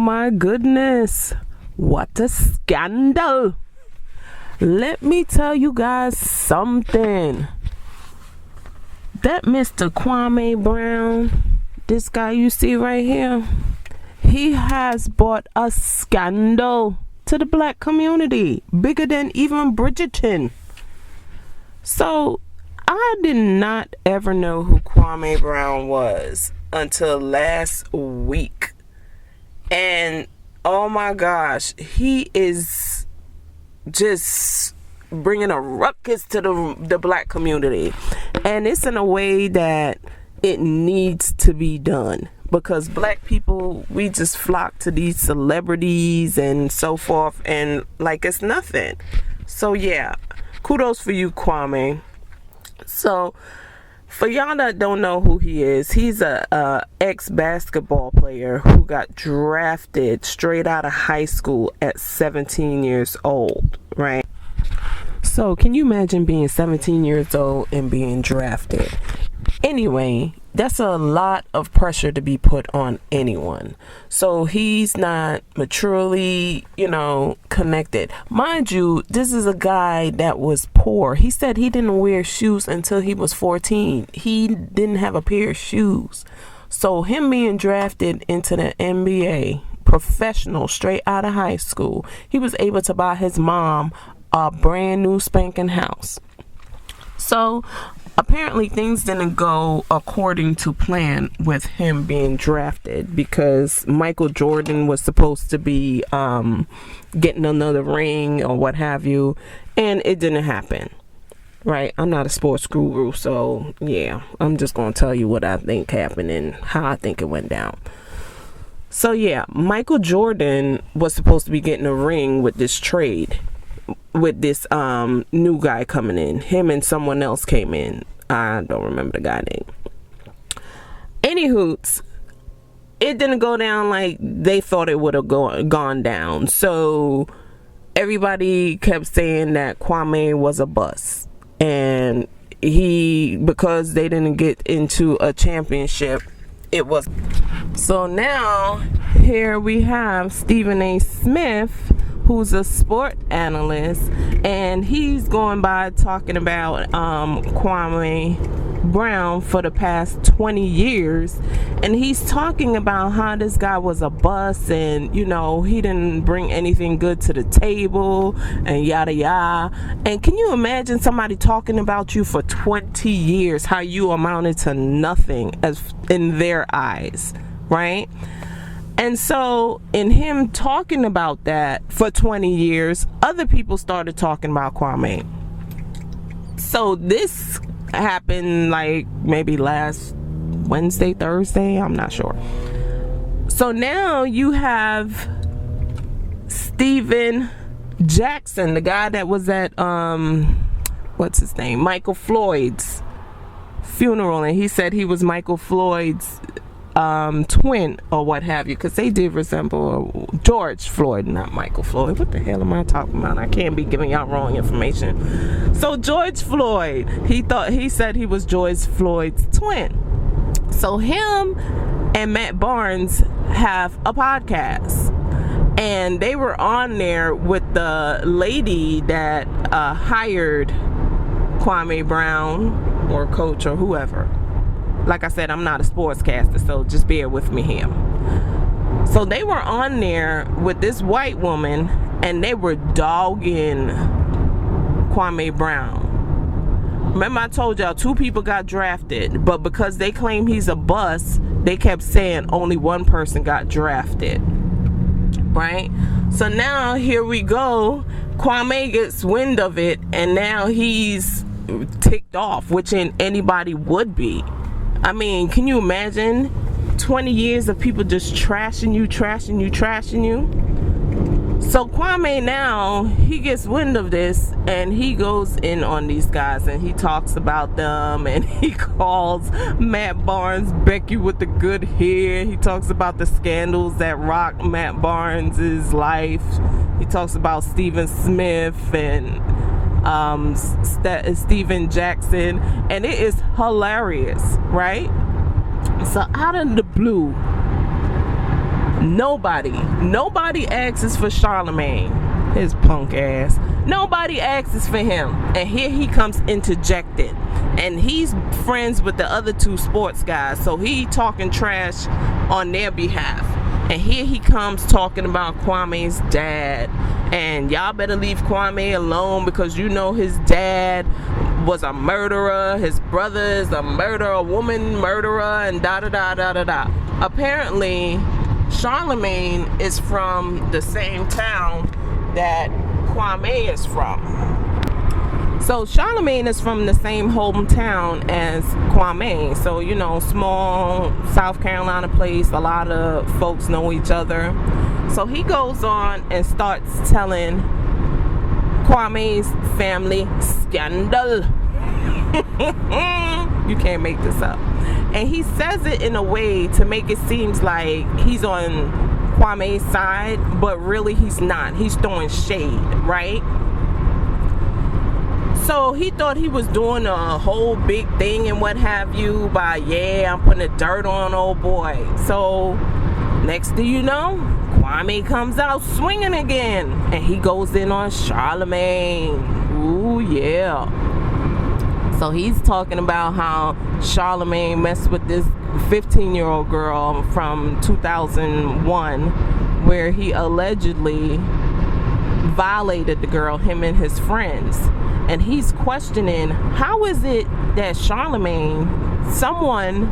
my goodness. What a scandal. Let me tell you guys something. That Mr. Kwame Brown, this guy you see right here, he has brought a scandal to the black community, bigger than even Bridgerton. So I did not ever know who Kwame Brown was until last week. And oh my gosh, he is just bringing a ruckus to the black community. And it's in a way that it needs to be done. Because black people, we just flock to these celebrities and so forth. And like it's nothing. So yeah, kudos for you, Kwame. So for y'all that don't know who he is, he's a ex-basketball player who got drafted straight out of high school at 17 years old, right? So can you imagine being 17 years old and being drafted? Anyway, that's a lot of pressure to be put on anyone. So he's not maturely, connected. Mind you, this is a guy that was poor. He said he didn't wear shoes until he was 14. He didn't have a pair of shoes. So him being drafted into the NBA, professional, straight out of high school, he was able to buy his mom a brand new spanking house. So apparently things didn't go according to plan with him being drafted, because Michael Jordan was supposed to be getting another ring or what have you, and it didn't happen. Right? I'm not a sports guru, so yeah, I'm just going to tell you what I think happened and how I think it went down. So yeah, Michael Jordan was supposed to be getting a ring with this trade, with this new guy coming in. Him and someone else came in. I don't remember the guy name. Anywho, it didn't go down like they thought it would have gone down. So everybody kept saying that Kwame was a bust, and because they didn't get into a championship, it was. So now here we have Stephen A. Smith, who's a sport analyst, and he's going by talking about Kwame Brown for the past 20 years, and he's talking about how this guy was a bust, and he didn't bring anything good to the table, and yada yada. And can you imagine somebody talking about you for 20 years, how you amounted to nothing as in their eyes, right? And so in him talking about that for 20 years, other people started talking about Kwame. So this happened like maybe last Wednesday, Thursday, I'm not sure. So now you have Steven Jackson, the guy that was at what's his name, Michael Floyd's funeral, and he said he was Michael Floyd's twin or what have you, because they did resemble George Floyd, not Michael Floyd. What the hell am I talking about? I can't be giving y'all wrong information. So George Floyd, he said he was George Floyd's twin. So him and Matt Barnes have a podcast, and they were on there with the lady that hired Kwame Brown or coach or whoever. Like I said, I'm not a sportscaster, so just bear with me here. So they were on there with this white woman, and they were dogging Kwame Brown. Remember I told y'all 2 people got drafted, but because they claim he's a bust, they kept saying only one person got drafted. Right? So now here we go. Kwame gets wind of it, and now he's ticked off, which anybody would be. I mean, can you imagine 20 years of people just trashing you? So Kwame now, he gets wind of this, and he goes in on these guys, and he talks about them, and he calls Matt Barnes Becky with the good hair. He talks about the scandals that rocked Matt Barnes' life. He talks about Stephen Smith and Steven Jackson, and it is hilarious, right? So out of the blue, Nobody asks for Charlemagne, his punk ass. Nobody asks for him, and here he comes interjected, and he's friends with the other two sports guys, so he talking trash on their behalf. And here he comes talking about Kwame's dad, and y'all better leave Kwame alone because you know his dad was a murderer, his brother is a murderer, woman murderer, and da da da da da da. Apparently Charlemagne is from the same town that Kwame is from. So Charlemagne is from the same hometown as Kwame. So, you know, small South Carolina place, a lot of folks know each other. So he goes on and starts telling Kwame's family scandal. You can't make this up. And he says it in a way to make it seem like he's on Kwame's side, but really he's not. He's throwing shade, right? So he thought he was doing a whole big thing and what have you by, yeah, I'm putting the dirt on old boy. So next thing you know, Kwame comes out swinging again, and he goes in on Charlemagne. Ooh, yeah. So he's talking about how Charlemagne messed with this 15-year-old girl from 2001, where he allegedly violated the girl, him and his friends. And he's questioning, how is it that Charlemagne, someone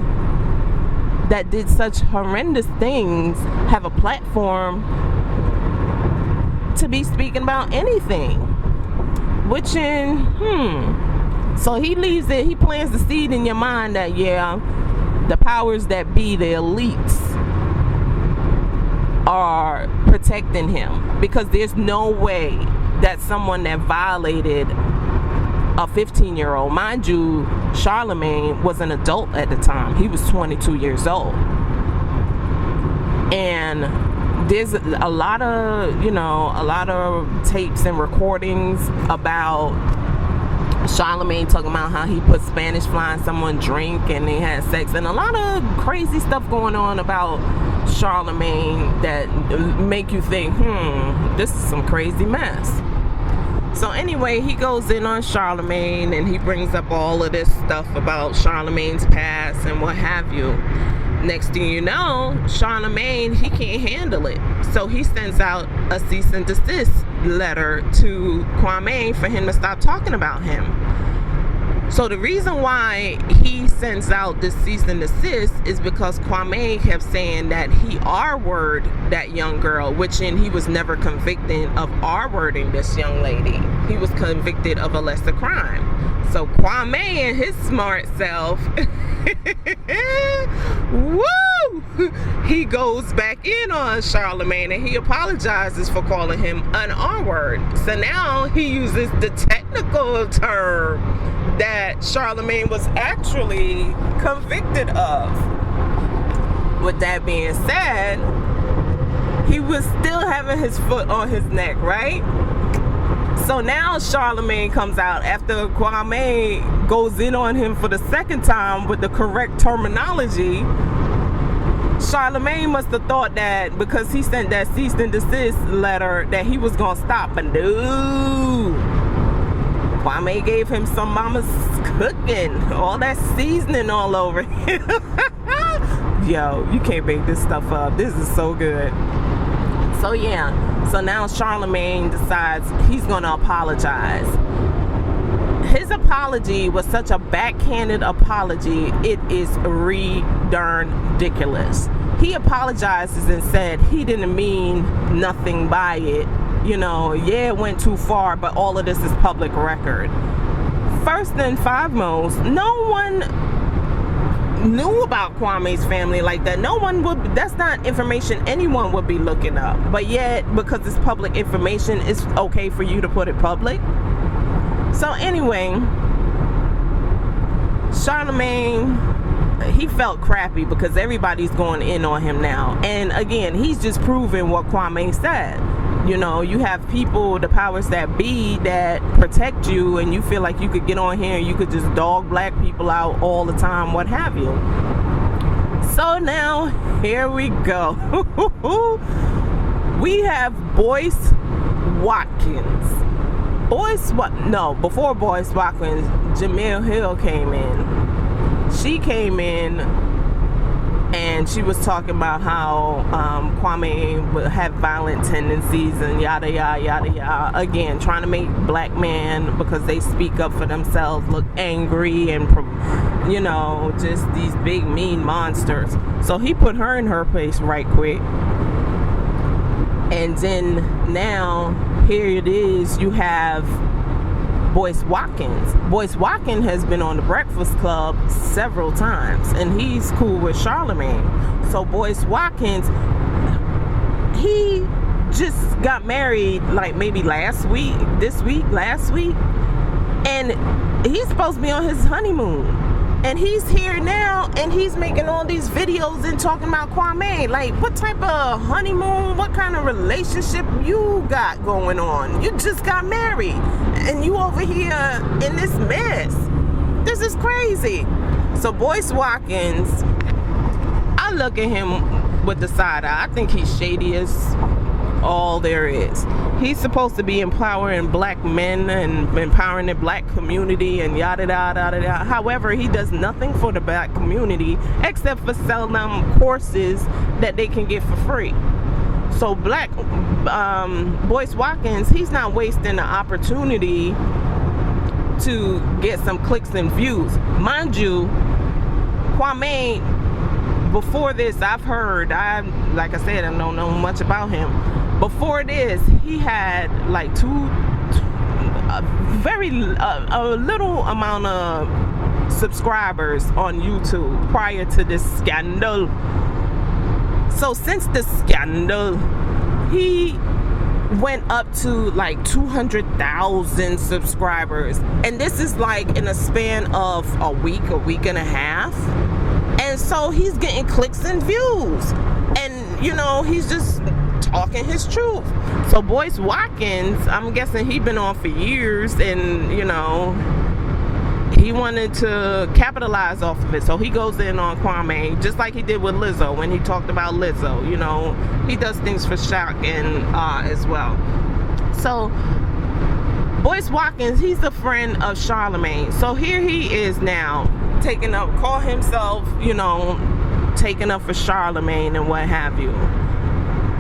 that did such horrendous things, have a platform to be speaking about anything? Which so he leaves it, he plants the seed in your mind that, yeah, the powers that be, the elites, are protecting him, because there's no way that someone that violated a 15-year-old, mind you, Charlemagne was an adult at the time. He was 22 years old. And there's a lot of tapes and recordings about Charlemagne talking about how he put Spanish fly in someone's drink and they had sex, and a lot of crazy stuff going on about Charlemagne that make you think, this is some crazy mess. So anyway, he goes in on Charlemagne and he brings up all of this stuff about Charlemagne's past and what have you. Next thing you know, Charlemagne, he can't handle it. So he sends out a cease and desist letter to Kwame for him to stop talking about him. So the reason why he sends out this cease and desist is because Kwame kept saying that he R-word that young girl, which he was never convicted of R-wording this young lady. He was convicted of a lesser crime. So Kwame and his smart self, woo! He goes back in on Charlemagne and he apologizes for calling him an R-word. So now he uses the technical term that Charlemagne was actually convicted of. With that being said, he was still having his foot on his neck, right? So now Charlemagne comes out after Kwame goes in on him for the second time with the correct terminology. Charlemagne must have thought that because he sent that cease and desist letter that he was gonna stop, but no. Kwame gave him some mama's cooking, all that seasoning all over him. Yo, you can't make this stuff up. This is so good. So yeah, so now Charlemagne decides he's gonna apologize. His apology was such a backhanded apology, it is ridiculous. He apologizes and said he didn't mean nothing by it. You know, yeah, it went too far, but all of this is public record. First and foremost, no one knew about Kwame's family like that. No one would, that's not information anyone would be looking up. But yet, because it's public information, it's okay for you to put it public. So anyway, Charlemagne, he felt crappy because everybody's going in on him now. And again, he's just proving what Kwame said. You know, you have people, the powers that be, that protect you, and you feel like you could get on here and you could just dog black people out all the time, what have you. So now here we go. We have Boyce Watkins. Before Boyce Watkins, Jamil Hill came in. She came in and she was talking about how Kwame would have violent tendencies and yada yada yada yada. Again, trying to make black men, because they speak up for themselves, look angry and, you know, just these big mean monsters. So he put her in her place right quick. And then now here it is, you have Boyce Watkins. Boyce Watkins has been on the Breakfast Club several times, and he's cool with Charlemagne. So Boyce Watkins, he just got married like maybe last week, and he's supposed to be on his honeymoon. And he's here now, and he's making all these videos and talking about Kwame. Like, what type of honeymoon, what kind of relationship you got going on? You just got married, and you over here in this mess. This is crazy. So Boyce Watkins, I look at him with the side eye. I think he's shady as all there is. He's supposed to be empowering black men and empowering the black community and yada yada yada. However, he does nothing for the black community except for sell them courses that they can get for free. So Boyce Watkins, he's not wasting the opportunity to get some clicks and views. Mind you, Kwame, before this, I've heard, like I said, I don't know much about him. Before this, he had like a little amount of subscribers on YouTube prior to this scandal. So since the scandal, he went up to like 200,000 subscribers, and this is like in a span of a week and a half. And so he's getting clicks and views, and you know, he's just talking his truth. So Boyce Watkins, I'm guessing he'd been on for years, and you know, he wanted to capitalize off of it. So he goes in on Kwame, just like he did with Lizzo when he talked about Lizzo. You know, he does things for shock and awe as well. So Boyce Watkins, he's a friend of Charlemagne. So here he is now taking up, call himself, you know, taking up for Charlemagne and what have you.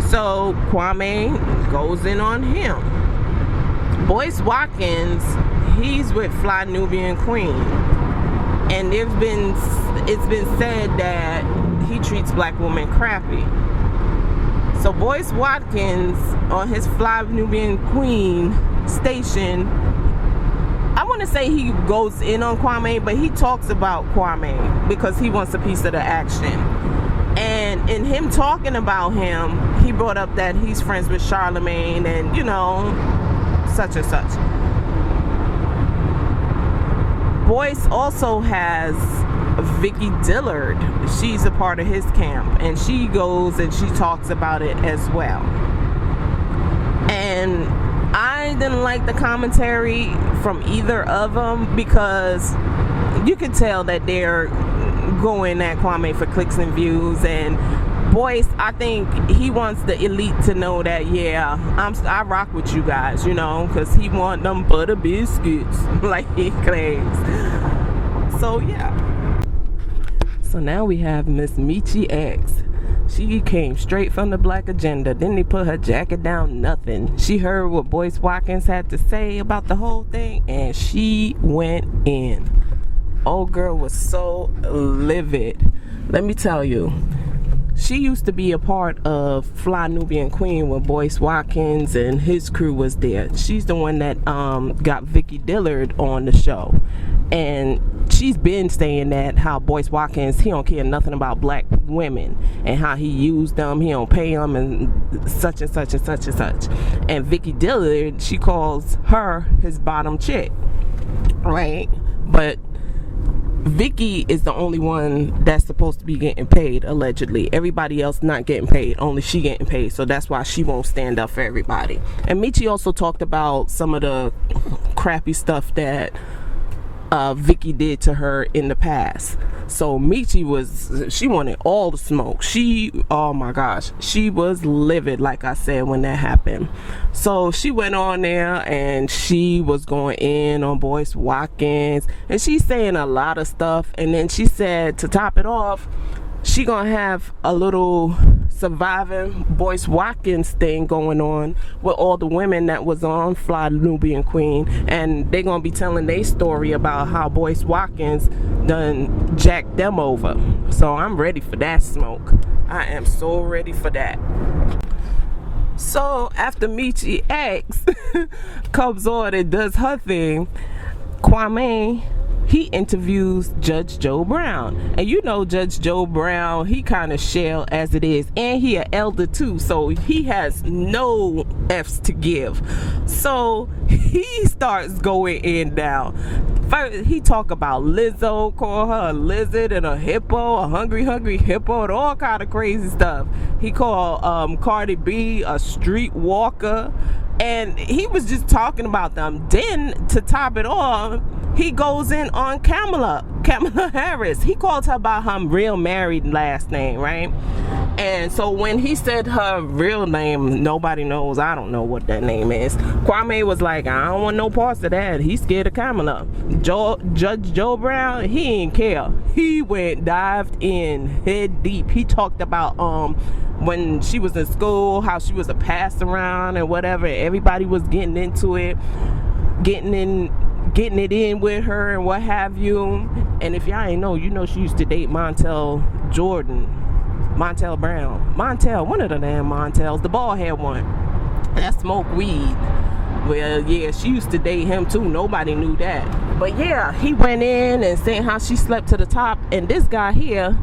So Kwame goes in on him. Boyce Watkins, he's with Fly Nubian Queen, and it's been said that he treats black women crappy. So Boyce Watkins on his Fly Nubian Queen station, I want to say he goes in on Kwame, but he talks about Kwame because he wants a piece of the action. And in him talking about him, he brought up that he's friends with Charlemagne and, you know, such and such. Boyce also has Vicky Dillard. She's a part of his camp, and she goes and she talks about it as well. And I didn't like the commentary from either of them, because you can tell that they're going at Kwame for clicks and views. And Boyce, I think he wants the elite to know that, yeah, I rock with you guys, you know, because he want them butter biscuits, like he claims. So yeah. So now we have Miss Michi X. She came straight from the black agenda. Didn't they put her jacket down? Nothing. She heard what Boyce Watkins had to say about the whole thing, and she went in. Old girl was so livid. Let me tell you, she used to be a part of Fly Nubian Queen when Boyce Watkins and his crew was there. She's the one that got Vicky Dillard on the show. And she's been saying that how Boyce Watkins, he don't care nothing about black women and how he used them, he don't pay them, and such and such and such and such. And Vicky Dillard, she calls her his bottom chick, right? But Vicky is the only one that's supposed to be getting paid, allegedly. Everybody else not getting paid, only she getting paid. So that's why she won't stand up for everybody. And Michi also talked about some of the crappy stuff that Vicky did to her in the past. So Michi she wanted all the smoke. Oh my gosh, she was livid, like I said, when that happened. So she went on there and she was going in on Boyce Watkins, and she's saying a lot of stuff. And then she said, to top it off, she gonna have a little surviving Boyce Watkins thing going on with all the women that was on Fly Nubian Queen, and they gonna be telling their story about how Boyce Watkins done jacked them over. So I'm ready for that smoke. I am so ready for that. So after Michi X comes on and does her thing, Kwame, he interviews Judge Joe Brown. And you know Judge Joe Brown, he kind of shell as it is. And he an elder too, so he has no F's to give. So he starts going in now. First, he talk about Lizzo, call her a lizard and a hippo, a hungry hippo, and all kind of crazy stuff. He called Cardi B a street walker. And he was just talking about them. Then, to top it off, he goes in on Kamala Harris. He calls her by her real married last name, right? And so when he said her real name, nobody knows. I don't know what that name is. Kwame was like, I don't want no parts of that. He's scared of Kamala. Judge Joe Brown, he ain't care. He dived in head deep. He talked about when she was in school, how she was a pass around and whatever. Everybody was getting into it, getting it in with her and what have you. And if y'all ain't know, you know she used to date Montel Brown. One of the damn Montels, the bald head one that smoked weed. Well, yeah, she used to date him too. Nobody knew that. But yeah, he went in and saying how she slept to the top. And this guy here,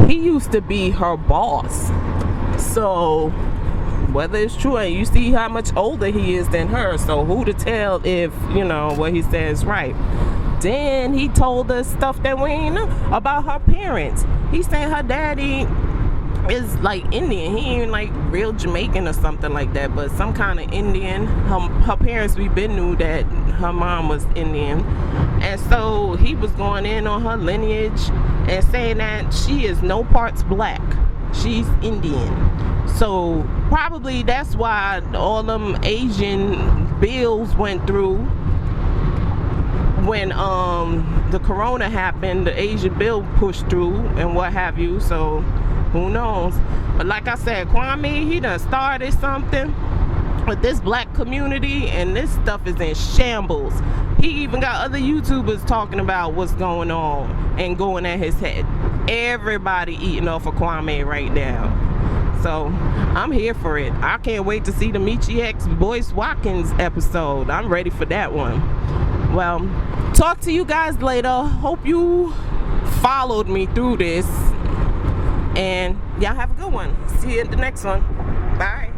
he used to be her boss. So whether it's true, and you see how much older he is than her, so who to tell if, you know, what he says right. Then he told us stuff that we ain't know about her parents. He said her daddy is like Indian. He ain't like real Jamaican or something like that, but some kind of Indian. Her parents, we been knew that her mom was Indian. And so he was going in on her lineage and saying that she is no parts black. She's Indian. So probably that's why all them Asian bills went through when the corona happened. The Asian bill pushed through and what have you. So who knows? But like I said, Kwame, he done started something with this black community, and this stuff is in shambles. He even got other YouTubers talking about what's going on and going at his head. Everybody eating off of Kwame right now. So I'm here for it. I can't wait to see the Michi X Boyce Watkins episode. I'm ready for that one. Well, talk to you guys later. Hope you followed me through this. And y'all have a good one. See you at the next one. Bye.